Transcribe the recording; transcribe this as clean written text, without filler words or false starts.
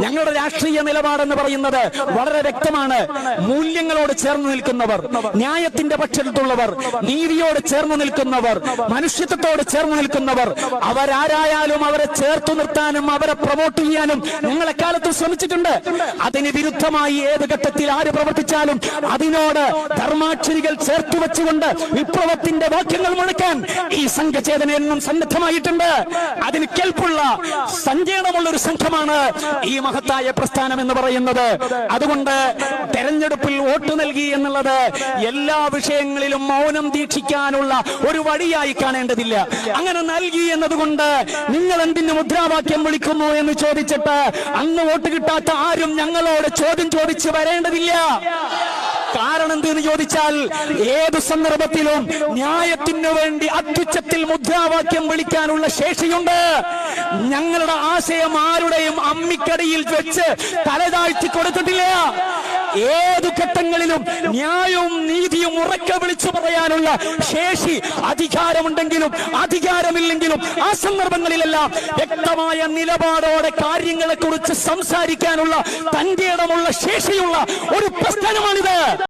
ഞങ്ങളുടെ രാഷ്ട്രീയ നിലപാടെന്ന് പറയുന്നത് വളരെ വ്യക്തമാണ്. മൂല്യങ്ങളോട് ചേർന്ന് നിൽക്കുന്നവർ, ന്യായത്തിന്റെ പക്ഷത്തുള്ളവർ, നീതിയോട് ചേർന്ന് നിൽക്കുന്നവർ, മനുഷ്യത്വത്തോട് ചേർന്ന് നിൽക്കുന്നവർ, അവരാരായാലും അവരെ ചേർത്തു നിർത്താനും അവരെ പ്രൊമോട്ട് ചെയ്യാനും ഞങ്ങൾ എക്കാലത്തും ശ്രമിച്ചിട്ടുണ്ട്. അതിന് വിരുദ്ധമായി ഏത് ഘട്ടത്തിൽ ആര് പ്രവർത്തിച്ചാലും അതിനോട് ധർമാക്ഷരികൾ ചേർത്തു വെച്ചുകൊണ്ട് വിപ്ലവത്തിന്റെ വാക്യങ്ങൾ മുഴക്കാൻ ഈ സംഘചേതന എന്നും സന്നദ്ധമായിട്ടുണ്ട്. അതിന് കെൽപ്പുള്ള സങ്കീർണമുള്ള ഒരു സംഘമാണ് ഈ മഹത്തായ പ്രസ്ഥാനം എന്ന് പറയുന്നത്. അതുകൊണ്ട് തെരഞ്ഞെടുപ്പിൽ വോട്ട് നൽകി എന്നുള്ളത് എല്ലാ വിഷയങ്ങളിലും മൗനം ദീക്ഷിക്കാനുള്ള ഒരു വഴിയായി കാണേണ്ടതില്ല. അങ്ങനെ നൽകി എന്നതുകൊണ്ട് നിങ്ങൾ എന്തിന് മുദ്രാവാക്യം വിളിക്കുന്നു എന്ന് ചോദിച്ചിട്ട് അന്ന് വോട്ട് കിട്ടാത്ത ആരും ഞങ്ങളോട് ചോദ്യം ചോദിച്ച് വരേണ്ടതില്ല. കാരണം എന്തെന്ന് ചോദിച്ചാൽ ഏതു സന്ദർഭത്തിലും ന്യായത്തിനു വേണ്ടി അത്യുച്ചത്തിൽ മുദ്രാവാക്യം വിളിക്കാനുള്ള ശേഷിയുണ്ട്. ഞങ്ങളുടെ ആശയം ആരുടെയും അമ്മിക്കടിയിൽ വെച്ച് തലതാഴ്ത്തി കൊടുത്തിട്ടില്ല. ഏതു ഘട്ടങ്ങളിലും ന്യായവും നീതിയും ഉറക്കെ വിളിച്ചു പറയാനുള്ള ശേഷി അധികാരമുണ്ടെങ്കിലും അധികാരമില്ലെങ്കിലും ആ സന്ദർഭങ്ങളിലെല്ലാം വ്യക്തമായ നിലപാടോടെ കാര്യങ്ങളെ കുറിച്ച് സംസാരിക്കാനുള്ള തന്റെ ഇടമുള്ള ശേഷിയുള്ള ഒരു പ്രസ്ഥാനമാണിത്.